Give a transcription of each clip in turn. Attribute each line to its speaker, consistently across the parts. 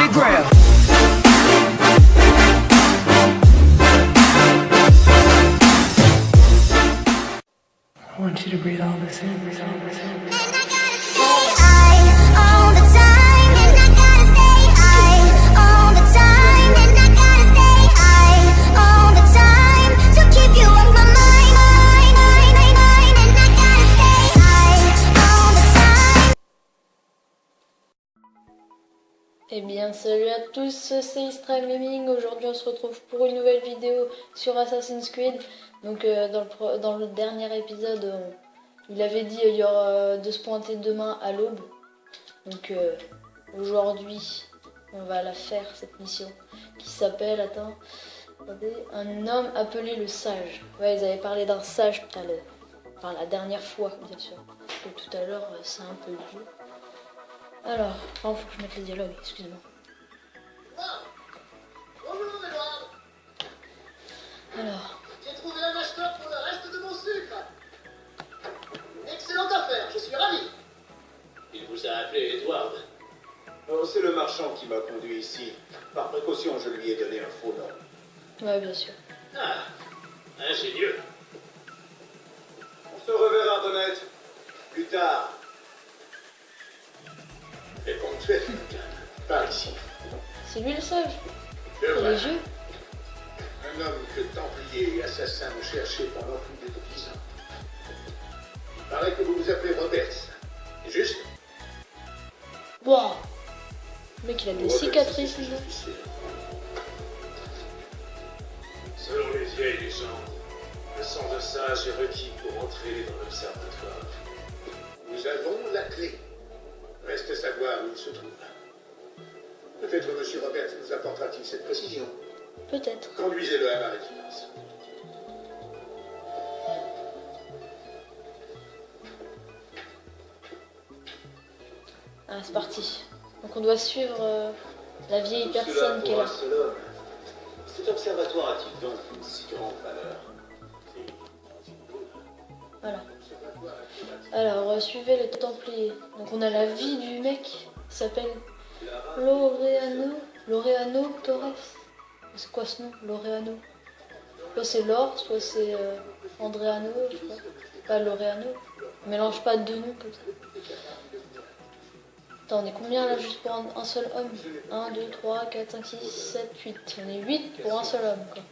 Speaker 1: the ground. I want you to breathe all this in, breathe all this in.
Speaker 2: Eh bien salut à tous, c'est Extreme Gaming. Aujourd'hui on se retrouve pour une nouvelle vidéo sur Assassin's Creed. Donc dans le dernier épisode, il avait dit il y aura de se pointer demain à l'aube. Donc aujourd'hui on va la faire, cette mission qui s'appelle, attendez, un homme appelé le sage. Ouais, ils avaient parlé d'un sage tout à l'heure, enfin la dernière fois bien sûr, parce que tout à l'heure c'est un peu vieux. Alors, faut que je mette les dialogues, excusez-moi. Alors.
Speaker 3: J'ai trouvé un acheteur pour le reste de mon sucre. Une excellente affaire, je suis ravi.
Speaker 4: Il vous a appelé Edward.
Speaker 5: Oh, c'est le marchand qui m'a conduit ici. Par précaution, je lui ai donné un faux nom.
Speaker 2: Ouais, bien sûr.
Speaker 4: Ah, ingénieux.
Speaker 5: On se reverra, Bonnette. Plus tard.
Speaker 4: Et ponctuel, par ici.
Speaker 2: C'est lui le sage.
Speaker 4: Le
Speaker 2: Il
Speaker 4: voilà.
Speaker 2: est vieux.
Speaker 5: Un homme que Templiers et assassins ont cherché pendant plus de 10 ans.
Speaker 4: Il paraît que vous vous appelez Roberts. C'est juste?
Speaker 2: Wow. Le mec, il a des cicatrices, lui.
Speaker 4: Selon les vieilles légendes, le sang de sage est requis pour entrer dans l'observatoire.
Speaker 5: Nous avons la clé. Reste à savoir où il se trouve. Peut-être M. Roberts nous apportera-t-il cette précision.
Speaker 2: Peut-être.
Speaker 5: Conduisez-le à ma résidence.
Speaker 2: Ah, c'est parti. Donc on doit suivre la vieille personne qui est là.
Speaker 5: Cet observatoire a-t-il donc une si grande valeur?
Speaker 2: Voilà. Alors, suivez le Templier. Donc on a la vie du mec qui s'appelle Laureano Torres. C'est quoi ce nom, Laureano? Soit c'est Laure, soit c'est Andreano, je sais pas. Pas Laureano. On mélange pas deux noms comme ça. Attends, on est combien là juste pour un seul homme? 1, 2, 3, 4, 5, 6, 7, 8. On est 8 pour un seul homme, quoi.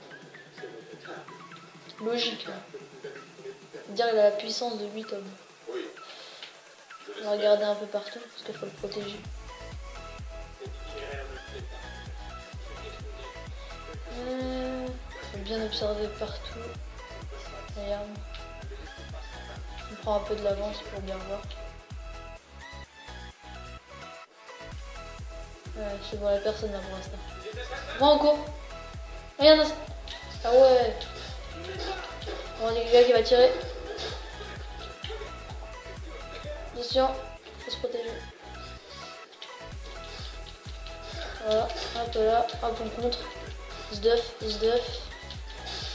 Speaker 2: Logique, là. Dire qu'il a la puissance de 8 hommes. On va regarder un peu partout parce qu'il faut le protéger. Faut bien observer partout. Regarde. On prend un peu de l'avance pour bien voir. Ouais, je vois la personne là pour l'instant. Prends en cours. Regarde. Ah ouais. On va dire que le gars qui va tirer. Attention, faut se protéger. Voilà, hop là, hop on contre. Sduff.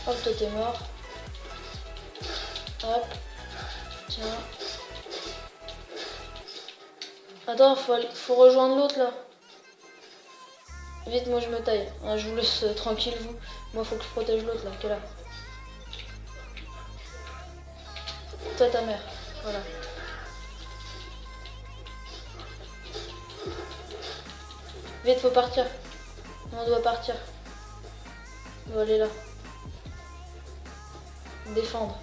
Speaker 2: Hop, toi t'es mort. Hop. Tiens. Attends, faut rejoindre l'autre là. Vite, moi je me taille. Hein, je vous laisse tranquille vous. Moi faut que je protège l'autre là, qui est là. Toi ta mère. Voilà. Vite, faut partir. On doit partir. On doit aller là. Défendre.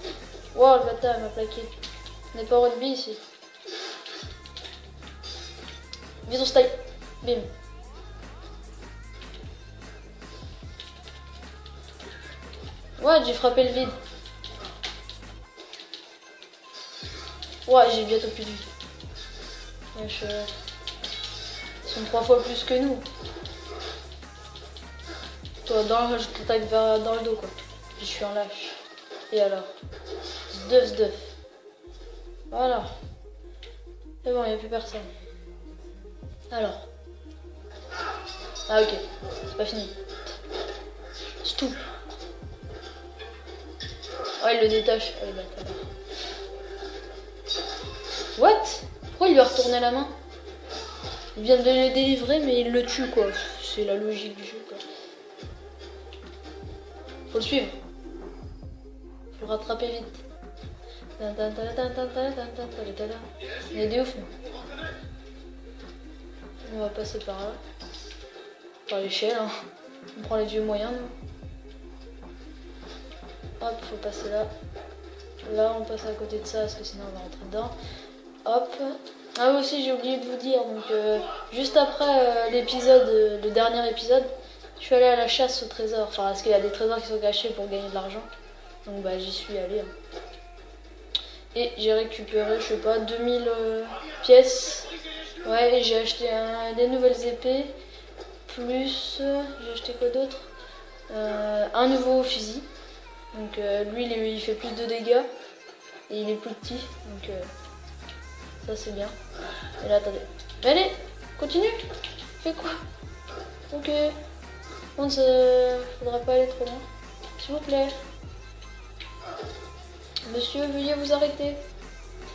Speaker 2: Wow, le bâtard m'a plaqué. On n'est pas au rugby ici. Vite, on se taille. Bim. Ouais, j'ai frappé le vide. Ouais, j'ai bientôt plus de vie. Wesh, ils sont 3 fois plus que nous. Toi, je t'attaque dans le dos, quoi. Puis je suis en lâche. Et alors? Sduff. Voilà. C'est bon, il n'y a plus personne. Alors. Ah, ok. C'est pas fini. C'est tout. Oh, il le détache. Oh, il bâtard. What? Pourquoi il lui a retourné la main? Il vient de le délivrer, mais il le tue, quoi. C'est la logique du jeu, quoi. Faut le suivre. Faut le rattraper vite. Il est des ouf. On va passer par là. Par l'échelle, hein. On prend les vieux moyens, nous. Hop, faut passer là. Là, on passe à côté de ça, parce que sinon on va rentrer dedans. Hop. Ah oui, aussi, j'ai oublié de vous dire. Donc, juste après l'épisode, le dernier épisode, je suis allée à la chasse au trésor. Enfin, parce qu'il y a des trésors qui sont cachés pour gagner de l'argent. Donc, bah, j'y suis allée. Hein. Et j'ai récupéré, je sais pas, 2000 pièces. Ouais, et j'ai acheté des nouvelles épées. Plus, j'ai acheté quoi d'autre, un nouveau fusil. Donc lui il fait plus de dégâts. Et il est plus petit. Donc ça c'est bien. Et là attendez. Mais allez, continue. Fais quoi? Ok. Bon, faudra pas aller trop loin. S'il vous plaît. Monsieur, veuillez vous arrêter.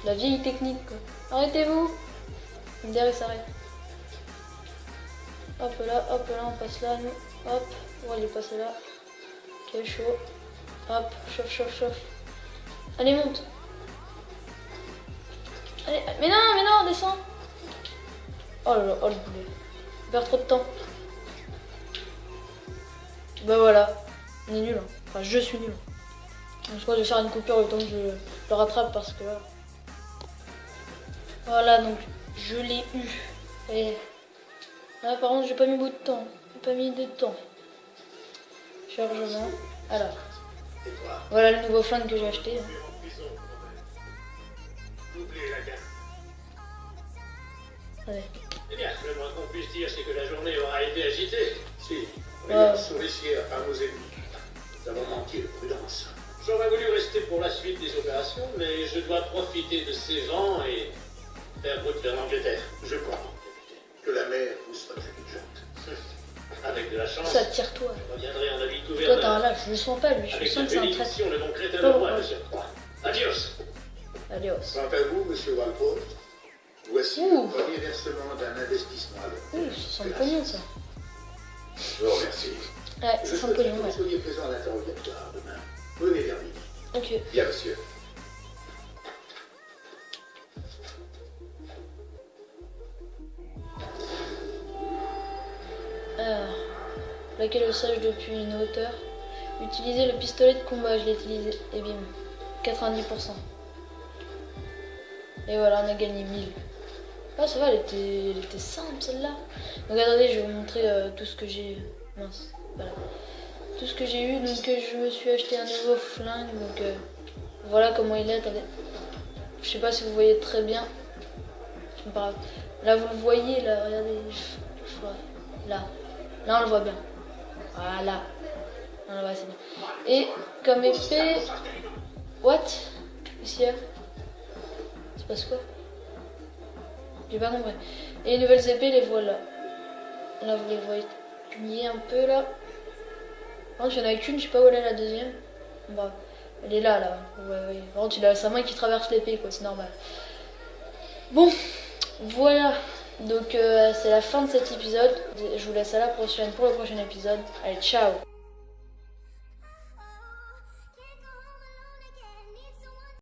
Speaker 2: La vieille technique quoi. Arrêtez-vous. Derrière il s'arrête. Hop là, on passe là, nous. Hop, on va aller passer là. Ok, chaud. Hop, chauffe. Allez, monte. Allez, mais non, descends. Oh là là, oh le boulet. On perd trop de temps. Bah voilà, on est nul. Hein. Enfin, je suis nul. Donc, je crois que je vais faire une coupure le temps que je le rattrape parce que là. Voilà, donc je l'ai eu. Et là, par contre, j'ai pas mis beaucoup de temps. Chargement. Alors. Voilà le nouveau flingue que j'ai acheté. Hein. Allez.
Speaker 4: Eh bien, le moins qu'on puisse dire, c'est que la journée aura été agitée.
Speaker 5: Si, on est souriciers à nos ennemis. Nous avons manqué de prudence.
Speaker 4: J'aurais voulu rester pour la suite des opérations, mais je dois profiter de ces vents et faire route vers l'Angleterre.
Speaker 5: Je comprends, capitaine. Que la mer vous soit indulgente.
Speaker 4: Avec de la chance,
Speaker 2: Ça tire toi.
Speaker 4: je reviendrai en habit
Speaker 2: Toi
Speaker 4: gouverneur.
Speaker 2: t'as un lâche, je le sens pas lui, je
Speaker 4: Avec
Speaker 2: sens
Speaker 4: la
Speaker 2: que c'est un traître.
Speaker 4: bénédiction de mon crétin
Speaker 2: Pas
Speaker 4: de roi,
Speaker 2: pourquoi.
Speaker 4: de surcroît. Adios.
Speaker 2: Allez, os.
Speaker 5: Quant à vous, monsieur Walpole, voici
Speaker 2: Ouh.
Speaker 5: le premier versement d'un investissement à long terme.
Speaker 2: Ça sent le pognon ça.
Speaker 5: Je vous remercie.
Speaker 2: Ouais,
Speaker 5: Je
Speaker 2: ça sent le
Speaker 5: souhaiterais
Speaker 2: pognon,
Speaker 5: que vous
Speaker 2: ouais.
Speaker 5: soyez présent à l'interrogatoire demain. Venez vers midi.
Speaker 2: Ok.
Speaker 5: Bien, monsieur.
Speaker 2: Alors, plaquer le sage depuis une hauteur. Utiliser le pistolet de combat, je l'ai utilisé. Et bim. 90%. Et voilà, on a gagné 1000. Ah ça va, elle était simple celle-là. Donc attendez, je vais vous montrer tout ce que j'ai. Mince, voilà. Tout ce que j'ai eu, donc je me suis acheté un nouveau flingue. Donc voilà comment il est, attendez. Je sais pas si vous voyez très bien. C'est pas grave. Là vous le voyez, là, regardez. Là. Là on le voit bien. Voilà. On le voit, c'est bien. Et comme épée. What? Qu'est-ce qu'il y a? Il se passe quoi? J'ai pas compris. Et les nouvelles épées, les voilà. Là vous les voyez un peu là. Par contre il y en a qu'une, je sais pas où elle est la deuxième. Bah, elle est là. Ouais. Par contre il a sa main qui traverse l'épée quoi, c'est normal. Bon, voilà. Donc c'est la fin de cet épisode. Je vous laisse à la prochaine pour le prochain épisode. Allez, ciao!